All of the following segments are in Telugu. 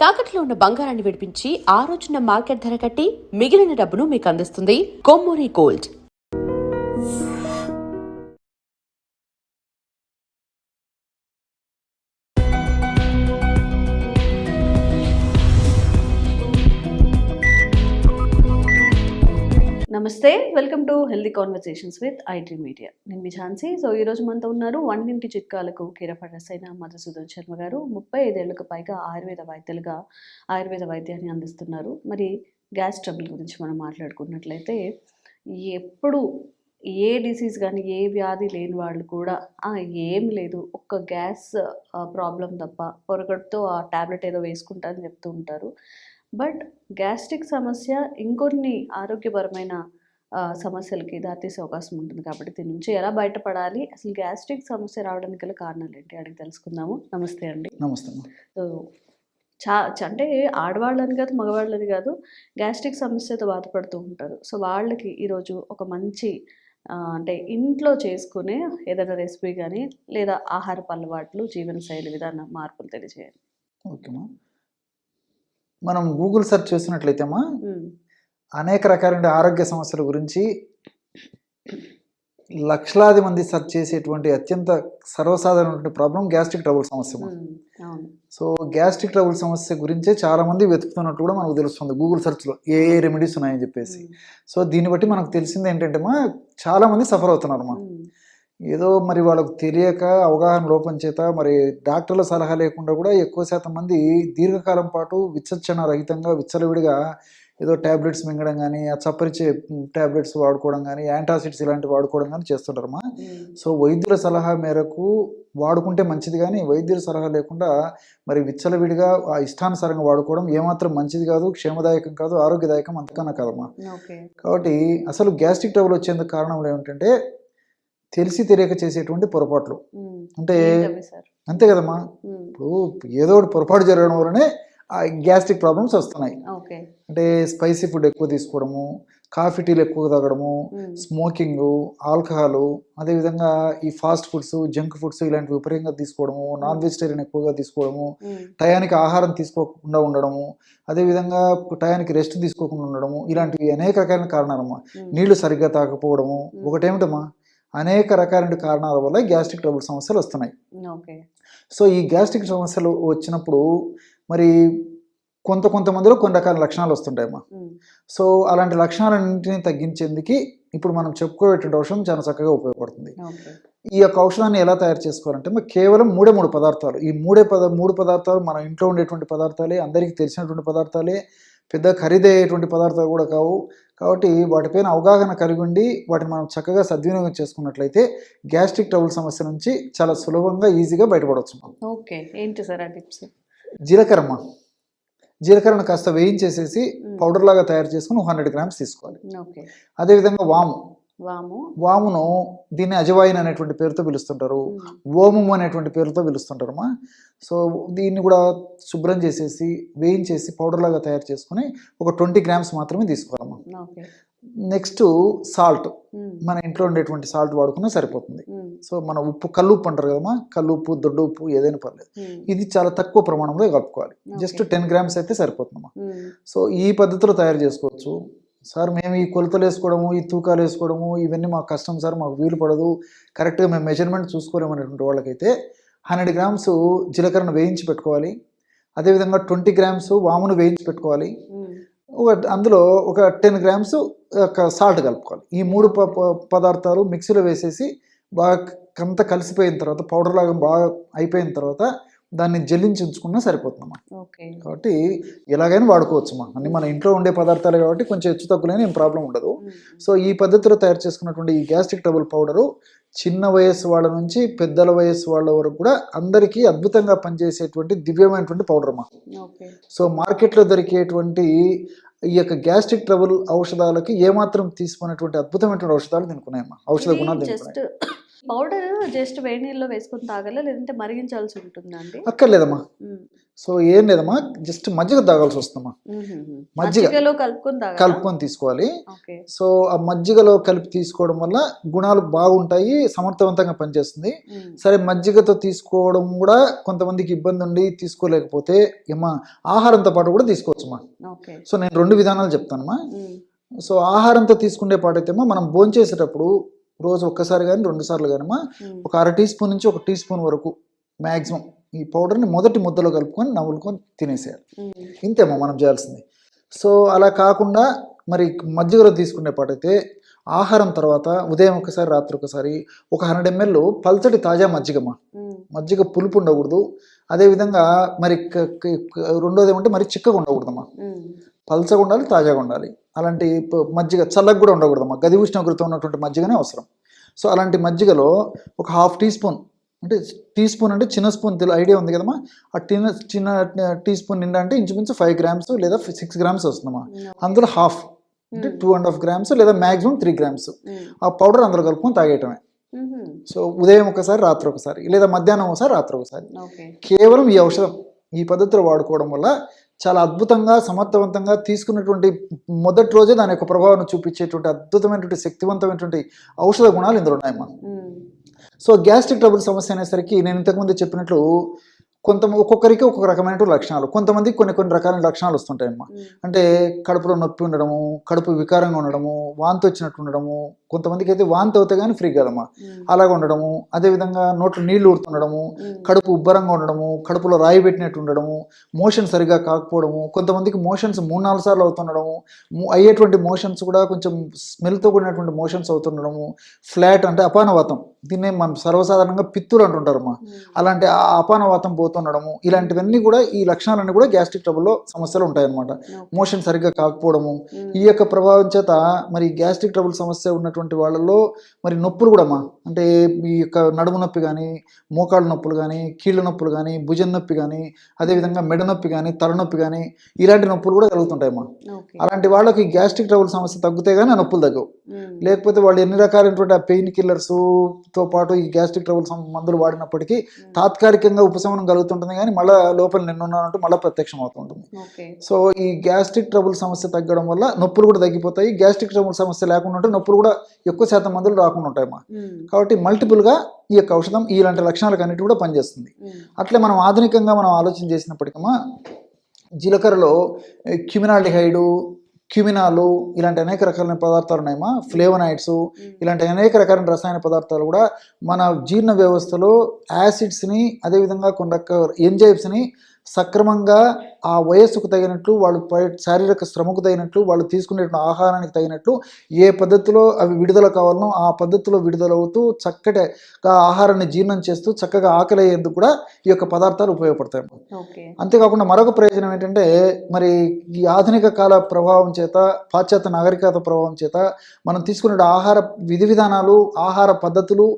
తాకట్లో ఉన్న బంగారాన్ని విడిపించి ఆ రోజున మార్కెట్ ధర కట్టి మిగిలిన డబ్బును మీకు అందిస్తుంది కొమ్మూరి గోల్డ్. నమస్తే, welcome to healthy conversations with IT media. నేను మీ ఝాన్సీ. సో ఈరోజు మనతో ఉన్నారు వంటింటి చిట్కాలకు కీరఫడస్ అయిన మధుసూదన్ శర్మ గారు. 35 ఏళ్లకు పైగా ఆయుర్వేద వైద్యాన్ని అందిస్తున్నారు. మరి గ్యాస్ ట్రబుల్ గురించి మనం మాట్లాడుకున్నట్లయితే, ఎప్పుడు ఏ డిసీజ్ కానీ ఏ వ్యాధి లేని వాళ్ళు కూడా ఏమి లేదు, ఒక్క గ్యాస్ ప్రాబ్లం తప్ప పొరగడుతో ఆ ట్యాబ్లెట్ ఏదో వేసుకుంటారని చెప్తూ ఉంటారు. బట్ గ్యాస్ట్రిక్ సమస్య ఇంకొన్ని ఆరోగ్యపరమైన సమస్యలకి దారితీసే అవకాశం ఉంటుంది. కాబట్టి దీని నుంచి ఎలా బయటపడాలి, అసలు గ్యాస్ట్రిక్ సమస్య రావడానికి గల కారణాలు ఏంటి అడిగి తెలుసుకుందాము. నమస్తే అండి. నమస్తే. సో అంటే ఆడవాళ్ళని కాదు, మగవాళ్ళని కాదు, గ్యాస్ట్రిక్ సమస్యతో బాధపడుతూ ఉంటారు. సో వాళ్ళకి ఈరోజు ఒక మంచి అంటే ఇంట్లో చేసుకునే ఏదైనా రెసిపీ కానీ లేదా ఆహారపు అలవాట్లు, జీవనశైలి విధాన మార్పులు తెలియజేయండి. ఓకేమా. మనం గూగుల్ సెర్చ్ చేసినట్లయితేమా అనేక రకాలైన ఆరోగ్య సమస్యల గురించి లక్షలాది మంది సెర్చ్ చేసేటువంటి అత్యంత సర్వసాధారణమైన ప్రాబ్లం గ్యాస్ట్రిక్ ట్రబుల్ సమస్య. సో గ్యాస్ట్రిక్ ట్రబుల్ సమస్య గురించే చాలా మంది వెతుకుతున్నట్టు కూడా మనకు తెలుస్తుంది గూగుల్ సెర్చ్లో ఏ రెమెడీస్ ఉన్నాయని చెప్పేసి. సో దీన్ని బట్టి మనకు తెలిసింది ఏంటంటే చాలా మంది సఫర్ అవుతున్నారమ్మా. ఏదో మరి వాళ్ళకు తెలియక, అవగాహన లోపం చేత, మరి డాక్టర్ల సలహా లేకుండా కూడా ఎక్కువ శాతం మంది దీర్ఘకాలం పాటు విచక్షణ రహితంగా విచ్చలవిడిగా ఏదో ట్యాబ్లెట్స్ మింగడం కానీ, ఆ చప్పరిచే ట్యాబ్లెట్స్ వాడుకోవడం కానీ, యాంటాసిడ్స్ ఇలాంటివి వాడుకోవడం కానీ చేస్తుంటారమ్మా. సో వైద్యుల సలహా మేరకు వాడుకుంటే మంచిది, కానీ వైద్యుల సలహా లేకుండా మరి విచ్చలవిడిగా ఆ ఇష్టానుసారంగా వాడుకోవడం ఏమాత్రం మంచిది కాదు, క్షేమదాయకం కాదు, ఆరోగ్యదాయకం అంతకన్నా కాదమ్మా. కాబట్టి అసలు గ్యాస్ట్రిక్ ట్రబుల్ వచ్చేందుకు కారణం ఏమిటంటే తెలిసి తెలియక చేసేటువంటి పొరపాట్లు. అంటే అంతే కదమ్మా, ఇప్పుడు ఏదో ఒకటి పొరపాటు జరగడం వల్లనే గ్యాస్ట్రిక్ ప్రాబ్లమ్స్ వస్తున్నాయి. అంటే స్పైసీ ఫుడ్ ఎక్కువ తీసుకోవడము, కాఫీ టీలు ఎక్కువ తాగడము, స్మోకింగ్, ఆల్కహాల్, అదేవిధంగా ఈ ఫాస్ట్ ఫుడ్స్, జంక్ ఫుడ్స్ ఇలాంటివి విపరీతంగా తీసుకోవడము, నాన్ వెజిటేరియన్ ఎక్కువగా తీసుకోవడము, టయానికి ఆహారం తీసుకోకుండా ఉండడము, అదేవిధంగా టయానికి రెస్ట్ తీసుకోకుండా ఉండడము, ఇలాంటివి అనేక రకాలైన కారణాలమ్మా. నీళ్లు సరిగ్గా తాగకపోవడము ఒకటేమిటమ్మా, అనేక రకాలైన కారణాల వల్ల గ్యాస్ట్రిక్ ట్రబుల్ సమస్యలు వస్తున్నాయి. సో ఈ గ్యాస్ట్రిక్ సమస్యలు వచ్చినప్పుడు మరి కొంతమందిలో కొన్ని రకాల లక్షణాలు వస్తుంటాయమ్మా. సో అలాంటి లక్షణాలన్నింటినీ తగ్గించేందుకు ఇప్పుడు మనం చెప్పుకోబెట్టిన ఔషధం చాలా చక్కగా ఉపయోగపడుతుంది. ఈ యొక్క ఔషధాన్ని ఎలా తయారు చేసుకోవాలంటే కేవలం మూడు పదార్థాలు. ఈ మూడు పదార్థాలు మన ఇంట్లో ఉండేటువంటి పదార్థాలే, అందరికీ తెలిసినటువంటి పదార్థాలే, పెద్ద ఖరీదయ్యేటువంటి పదార్థాలు కూడా కావు. కాబట్టి వాటిపైన అవగాహన కలిగి ఉండి వాటిని మనం చక్కగా సద్వినియోగం చేసుకున్నట్లయితే గ్యాస్ట్రిక్ ట్రబుల్ సమస్య నుంచి చాలా సులభంగా, ఈజీగా బయటపడవచ్చు. ఓకే, ఏంటి సార్ ఆ టిప్స్? జీలకర్రమ్మ. జీలకర్రను కాస్త వేయించేసేసి పౌడర్ లాగా తయారు చేసుకుని 100 గ్రామ్స్ తీసుకోవాలి. అదేవిధంగా వామును దీన్ని అజవాయిన్ అనేటువంటి పేరుతో పిలుస్తుంటారు, ఓమము అనేటువంటి పేరుతో పిలుస్తుంటారమ్మా. సో దీన్ని కూడా శుభ్రం చేసేసి వేయించేసి పౌడర్ లాగా తయారు చేసుకుని ఒక 20 గ్రామ్స్ మాత్రమే తీసుకోవాలమ్మా. నెక్స్ట్ సాల్ట్, మన ఇంట్లో ఉండేటువంటి సాల్ట్ వాడుకున్నా సరిపోతుంది. సో మన ఉప్పు, కల్లుప్పు అంటారు కదమ్మా, కల్లుప్పు, దొడ్డు ఉప్పు ఏదైనా పర్లేదు, ఇది చాలా తక్కువ ప్రమాణంలో కలుపుకోవాలి. జస్ట్ 10 గ్రామ్స్ అయితే సరిపోతుందమ్మా. సో ఈ పద్ధతిలో తయారు చేసుకోవచ్చు. సార్ మేము ఈ కొలతలు వేసుకోవడము, ఈ తూకాలు వేసుకోవడము ఇవన్నీ మాకు కష్టం సార్, మాకు వీలు పడదు, కరెక్ట్గా మేము మెజర్మెంట్ చూసుకోలేమనేటువంటి వాళ్ళకైతే 100 గ్రామ్స్ జీలకర్రను వేయించి పెట్టుకోవాలి. అదేవిధంగా 20 గ్రామ్స్ వామును వేయించి పెట్టుకోవాలి. అందులో ఒక 10 గ్రామ్స్ సాల్ట్ కలుపుకోవాలి. ఈ 3 పదార్థాలు మిక్సీలో వేసేసి బాగా అంతా కలిసిపోయిన తర్వాత, పౌడర్ లాగా బాగా అయిపోయిన తర్వాత దాన్ని జల్లించి ఉంచుకున్నా సరిపోతుందమ్మా. కాబట్టి ఎలాగైనా వాడుకోవచ్చుమా. అన్ని మన ఇంట్లో ఉండే పదార్థాలు కాబట్టి కొంచెం హెచ్చు తక్కువలేని ఏం ప్రాబ్లం ఉండదు. సో ఈ పద్ధతిలో తయారు చేసుకున్నటువంటి ఈ గ్యాస్ట్రిక్ ట్రబుల్ పౌడరు చిన్న వయస్సు వాళ్ళ నుంచి పెద్దల వయస్సు వాళ్ళ వరకు కూడా అందరికీ అద్భుతంగా పనిచేసేటువంటి దివ్యమైనటువంటి పౌడర్ అమ్మా. సో మార్కెట్లో దొరికేటువంటి ఈ యొక్క గ్యాస్ట్రిక్ ట్రబుల్ ఔషధాలకి ఏమాత్రం తీసుకున్నటువంటి అద్భుతమైనటువంటి ఔషధాలు తినుకున్నాయమ్మా, ఔషధ గుణాలు తినుకున్నాయి. పౌడర్ జస్ట్ వేడి నీళ్ళలో వేసుకొని తాగాలా లేదంటే మరిగించాల్సి ఉంటుందా అండి? అక్కర్లేదమ్మా. హ్మ్. సో ఏం లేదమ్మా, జస్ట్ మజ్జిగ తాగాల్సి వస్తుందమ్మా. మజ్జిగ మజ్జిగలో కలుపుకొని తాగాలా? కలుపుకొని తీసుకోవాలి. ఓకే. సో ఆ మజ్జిగలో కలిపి తీసుకోవడం వల్ల గుణాలు బాగుంటాయి, సమర్థవంతంగా పనిచేస్తుంది. హ్మ్. సరే, మజ్జిగతో తీసుకోవడం కూడా కొంతమందికి ఇబ్బంది ఉండి తీసుకోలేకపోతే ఏమా ఆహారంతో పాటు కూడా తీసుకోవచ్చుమా. ఓకే. సో నేను 2 విధానాలు చెప్తానమ్మా. హ్మ్. సో ఆహారంతో తీసుకునే పాటైతేమో మనం భోంచేసేటప్పుడు రోజు ఒక్కసారి కానీ 2 సార్లు కానమ్మా హ్మ్. ఒక 1/2 టీ స్పూన్ నుంచి 1 టీ స్పూన్ వరకు మ్యాక్సిమం ఈ పౌడర్ని మొదటి ముద్దలో కలుపుకొని నవ్వులుకొని తినేసేయాలి. హ్మ్. ఇంతేమో మనం చేయాల్సింది. సో అలా కాకుండా మరి మజ్జిగలో తీసుకునే పాటైతే ఆహారం తర్వాత ఉదయం ఒకసారి రాత్రి ఒకసారి ఒక 100 ml పల్చటి తాజా మజ్జిగమ్మా. హ్మ్. మజ్జిగ పులుపు ఉండకూడదు. అదేవిధంగా మరి రెండోది ఏమంటే మరి చిక్కగా ఉండకూడదమ్మా. హ్మ్. పల్చగా ఉండాలి, తాజాగా ఉండాలి. అలాంటి మజ్జిగ చల్లగా కూడా ఉండకూడదమ్మా. గది ఉష్ణోగ్రత ఉన్నటువంటి మజ్జిగనే అవసరం. సో అలాంటి మజ్జిగలో ఒక 1/2 టీ స్పూన్, అంటే టీ స్పూన్ అంటే చిన్న స్పూన్ ఐడియా ఉంది కదమ్మా. ఆ చిన్న టీ స్పూన్ నిండా అంటే ఇంచుమించు 5 grams లేదా 6 grams వస్తుందమ్మా. అందులో హాఫ్ అంటే 2.5 grams లేదా మ్యాక్సిమం 3 grams ఆ పౌడర్ అందులో కలుపుకొని తాగేయటమే. సో ఉదయం ఒకసారి, రాత్రి ఒకసారి, లేదా మధ్యాహ్నం ఒకసారి, రాత్రి ఒకసారి. కేవలం ఈ ఔషధం ఈ పద్ధతిలో వాడుకోవడం వల్ల చాలా అద్భుతంగా, సమర్థవంతంగా తీసుకున్నటువంటి మొదటి రోజే దాని యొక్క ప్రభావాన్ని చూపించేటువంటి అద్భుతమైనటువంటి శక్తివంతమైనటువంటి ఔషధ గుణాలు ఇందులో ఉన్నాయమ్మా. సో గ్యాస్ట్రిక్ ట్రబుల్ సమస్య అనేసరికి నేను ఇంతకుముందు చెప్పినట్లు ఒక్కొక్కరికి ఒక్కొక్క రకమైన లక్షణాలు, కొంతమందికి కొన్ని రకాల లక్షణాలు వస్తుంటాయమ్మా. అంటే కడుపులో నొప్పి ఉండడము, కడుపు వికారంగా ఉండడము, వాంతి వచ్చినట్టు ఉండడము, కొంతమందికి అయితే వాంతి అవుతే కానీ ఫ్రీ కదమ్మా, అలాగ ఉండడము. అదేవిధంగా నోట్లో నీళ్లు ఊరుతుండడము, కడుపు ఉబ్బరంగా ఉండడము, కడుపులో రాయి పెట్టినట్టు ఉండడము, మోషన్ సరిగా కాకపోవడము, కొంతమందికి మోషన్స్ 3-4 సార్లు అవుతుండడము, అయ్యేటువంటి మోషన్స్ కూడా కొంచెం స్మెల్తో కూడినటువంటి మోషన్స్ అవుతుండడము, ఫ్లాట్ అంటే అపానవాతం, దీన్నే మనం సర్వసాధారణంగా పిత్తులు అంటుంటారమ్మా, అలాంటి ఆ అపానవాతం పోతుండడము, ఇలాంటివన్నీ కూడా ఈ లక్షణాలన్నీ కూడా గ్యాస్ట్రిక్ ట్రబుల్లో సమస్యలు ఉంటాయన్నమాట. మోషన్ సరిగ్గా కాకపోవడము, ఈ యొక్క ప్రభావం చేత మరి గ్యాస్ట్రిక్ ట్రబుల్ సమస్య ఉన్నటువంటి వాళ్ళలో మరి నొప్పులు కూడా అంటే ఈ యొక్క నడుము నొప్పి కానీ, మోకాళ్ళ నొప్పులు కానీ, కీళ్ళ నొప్పులు కానీ, భుజం నొప్పి కానీ, అదేవిధంగా మెడ నొప్పి కానీ, తలనొప్పి కానీ, ఇలాంటి నొప్పులు కూడా కలుగుతుంటాయమ్మా. అలాంటి వాళ్ళకి గ్యాస్ట్రిక్ ట్రబుల్ సమస్య తగ్గితే కానీ ఆ నొప్పులు తగ్గవు. లేకపోతే వాళ్ళు ఎన్ని రకాలైనటువంటి ఆ పెయిన్ కిల్లర్స్తో పాటు ఈ గ్యాస్ట్రిక్ ట్రబుల్ మందులు వాడినప్పటికీ తాత్కాలికంగా ఉపశమనం కలుగుతుంటుంది, కానీ మళ్ళీ లోపల నిన్నున్నానంటూ మళ్ళీ ప్రత్యక్షం అవుతుంటుంది. సో ఈ గ్యాస్ట్రిక్ ట్రబుల్ సమస్య తగ్గడం వల్ల నొప్పులు కూడా తగ్గిపోతాయి. గ్యాస్ట్రిక్ ట్రబుల్ సమస్య లేకుండా ఉంటే నొప్పులు కూడా ఎక్కువ శాతం మందులు రాకుండా ఉంటాయమ్మా. కాబట్టి మల్టిపుల్గా ఈ యొక్క ఔషధం ఇలాంటి లక్షణాలకు అన్నిటి కూడా పనిచేస్తుంది. అట్లే మనం ఆధునికంగా మనం ఆలోచన చేసినప్పటికమ్మా, జీలకర్రలో క్యూమినాల్డిహైడు, క్యూమినాలు ఇలాంటి అనేక రకాలైన పదార్థాలు ఉన్నాయమ్మా. ఫ్లేవనాయిడ్స్ ఇలాంటి అనేక రకాలైన రసాయన పదార్థాలు కూడా మన జీర్ణ వ్యవస్థలో యాసిడ్స్ని, అదేవిధంగా కొన్ని రకాల ఎంజైమ్స్ని సక్రమంగా ఆ వయస్సుకు తగినట్లు, వాళ్ళు శారీరక శ్రమకు తగినట్లు, వాళ్ళు తీసుకునే ఆహారానికి తగినట్లు ఏ పద్ధతిలో అవి విడుదల కావాలనో ఆ పద్ధతిలో విడుదలవుతూ చక్కటిగా ఆహారాన్ని జీర్ణం చేస్తూ చక్కగా ఆకలి అయ్యేందుకు కూడా ఈ యొక్క పదార్థాలు ఉపయోగపడతాయి. అంతేకాకుండా మరొక ప్రయోజనం ఏంటంటే, మరి ఈ ఆధునిక కాల ప్రభావం చేత, పాశ్చాత్య నాగరికత ప్రభావం చేత మనం తీసుకునే ఆహార విధి విధానాలు, ఆహార పద్ధతులు,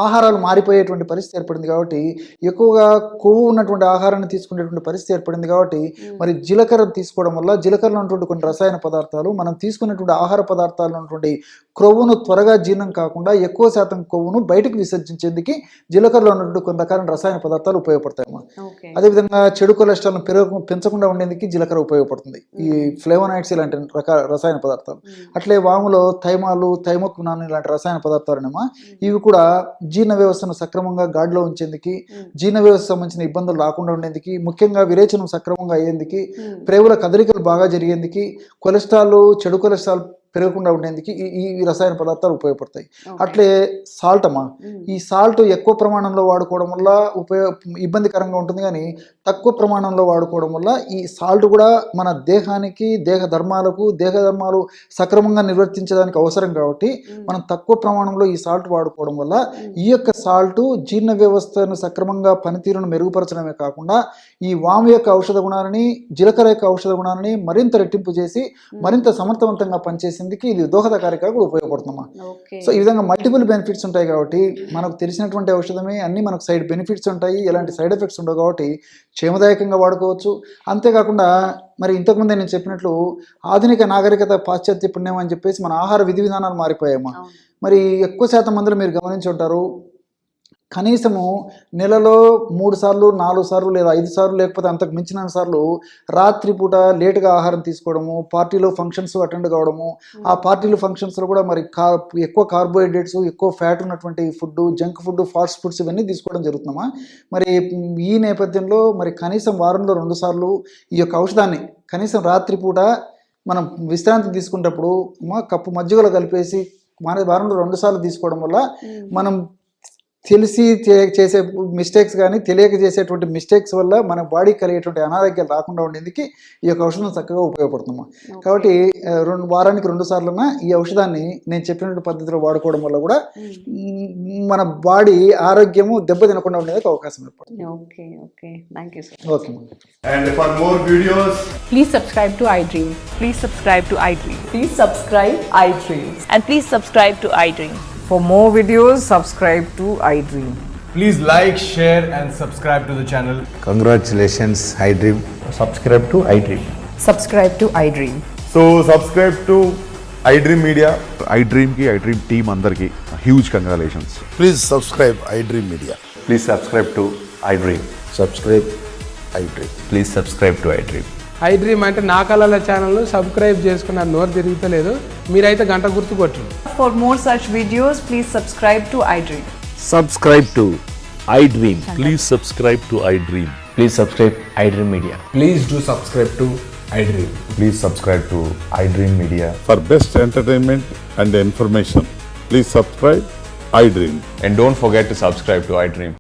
ఆహారాలు మారిపోయేటువంటి పరిస్థితి ఏర్పడింది. కాబట్టి ఎక్కువగా కొవ్వు ఉన్నటువంటి ఆహారాన్ని తీసుకునేటువంటి పరిస్థితి ఏర్పడింది. కాబట్టి మరి జీలకర్ర తీసుకోవడం వల్ల జీలకర్రలో ఉన్నటువంటి కొన్ని రసాయన పదార్థాలు మనం తీసుకున్నటువంటి ఆహార పదార్థాల్లో ఉన్నటువంటి క్రొవ్వును త్వరగా జీర్ణం కాకుండా ఎక్కువ శాతం కొవ్వును బయటకు విసర్జించేందుకు జీలకర్రలో ఉన్నటువంటి కొన్ని రకాల రసాయన పదార్థాలు ఉపయోగపడతాయి. అదేవిధంగా చెడు కొలెస్ట్రాల్ పెంచకుండా ఉండేందుకు జీలకర్ర ఉపయోగపడుతుంది, ఈ ఫ్లేవనాయిడ్స్ ఇలాంటి రకాల రసాయన పదార్థాలు. అట్లే వాములో థైమాలు, థైమోక్వినాన్ ఇలాంటి రసాయన పదార్థాలునేమో ఇవి కూడా జీర్ణ వ్యవస్థను సక్రమంగా గాడిలో ఉంచేందుకు, జీర్ణ వ్యవస్థ సంబంధించిన ఇబ్బందులు రాకుండా ఉండేందుకు, ముఖ్యంగా విరేచనం సక్రమంగా అయ్యేందుకు, ప్రేగుల కదలికలు బాగా జరిగేందుకు, కొలెస్ట్రాల్, చెడు కొలెస్ట్రాల్ పెరగకుండా ఉండేందుకు ఈ రసాయన పదార్థాలు ఉపయోగపడతాయి. అట్లే సాల్ట్ అమ్మా, ఈ సాల్ట్ ఎక్కువ ప్రమాణంలో వాడుకోవడం వల్ల ఇబ్బందికరంగా ఉంటుంది, కానీ తక్కువ ప్రమాణంలో వాడుకోవడం వల్ల ఈ సాల్ట్ కూడా మన దేహానికి, దేహ ధర్మాలు సక్రమంగా నిర్వర్తించడానికి అవసరం. కాబట్టి మనం తక్కువ ప్రమాణంలో ఈ సాల్ట్ వాడుకోవడం వల్ల ఈ యొక్క సాల్ట్ జీర్ణ వ్యవస్థను సక్రమంగా పనితీరును మెరుగుపరచడమే కాకుండా ఈ వాము యొక్క ఔషధ గుణాలని, జీలకర్ర యొక్క ఔషధ గుణాలని మరింత రెట్టింపు చేసి మరింత సమర్థవంతంగా పనిచేసి ఇది దోహదకారిగా కూడా ఉపయోగపడుతుందమ్మా. సో ఈ విధంగా మల్టిపుల్ బెనిఫిట్స్ ఉంటాయి. కాబట్టి మనకు తెలిసినటువంటి ఔషధమే అన్ని మనకు సైడ్ బెనిఫిట్స్ ఉంటాయి, ఎలాంటి సైడ్ ఎఫెక్ట్స్ ఉండవు. కాబట్టి క్షేమదాయకంగా వాడుకోవచ్చు. అంతేకాకుండా మరి ఇంతకుముందే నేను చెప్పినట్లు ఆధునిక నాగరికత, పాశ్చాత్య పుణ్యం అని చెప్పేసి మన ఆహార విధి విధానాలు మారిపోయాయమ్మా. మరి ఎక్కువ శాతం మందిలో మీరు గమనించి ఉంటారు, కనీసము నెలలో 3 సార్లు 4 సార్లు లేదా 5 సార్లు లేకపోతే అంతకు మించిన సార్లు రాత్రిపూట లేటుగా ఆహారం తీసుకోవడము, పార్టీలో ఫంక్షన్స్ అటెండ్ కావడము, ఆ పార్టీలు ఫంక్షన్స్లో కూడా మరి ఎక్కువ కార్బోహైడ్రేట్స్, ఎక్కువ ఫ్యాట్ ఉన్నటువంటి food, junk food, fast foods ఇవన్నీ తీసుకోవడం జరుగుతుందమ్మా. మరి ఈ నేపథ్యంలో మరి కనీసం వారంలో 2 సార్లు ఈ యొక్క ఔషధాన్ని కనీసం రాత్రిపూట మనం విశ్రాంతి తీసుకునేటప్పుడు కప్పు మజ్జిగలో కలిపేసి వారంలో 2 సార్లు తీసుకోవడం వల్ల మనం తెలిసి చేసే మిస్టేక్స్ కానీ తెలియక చేసేటువంటి మిస్టేక్స్ వల్ల మన బాడీకి కలిగేటువంటి అనారోగ్యాలు రాకుండా ఉండేందుకు ఈ యొక్క ఔషధం చక్కగా ఉపయోగపడుతుందమ్మా. కాబట్టి వారానికి 2 సార్లున్నా ఈ ఔషధాన్ని నేను చెప్పినటువంటి పద్ధతిలో వాడుకోవడం వల్ల కూడా మన బాడీ ఆరోగ్యము దెబ్బతినకుండా ఉండేందుకు అవకాశం ఏర్పడుతుంది. Okay okay, thank you sir. Okay. And for more videos, Please subscribe to iDream. Please subscribe to iDream. Please subscribe iDream. And please subscribe to iDream. For more videos, subscribe to iDream. please like, share and subscribe to the channel. Congratulations, iDream. Subscribe to iDream. Subscribe to iDream. So subscribe to iDream Media. iDream ki iDream team అందరికి huge congratulations. Please subscribe iDream Media. Please subscribe to iDream. Subscribe iDream. Please subscribe to iDream. iDream అంటే నా కళల ఛానల్ సబ్స్క్రైబ్ చేసుకున్న నోరు తిరుగుతలేదు, మీరైతే గంట గుర్తు కొట్టండి. For more such videos, please subscribe to iDream. Subscribe to iDream. Please subscribe to iDream. Please subscribe iDream Media. Please do subscribe to iDream. Please subscribe to iDream Media. For best entertainment and information, please subscribe iDream. And don't forget to subscribe to iDream.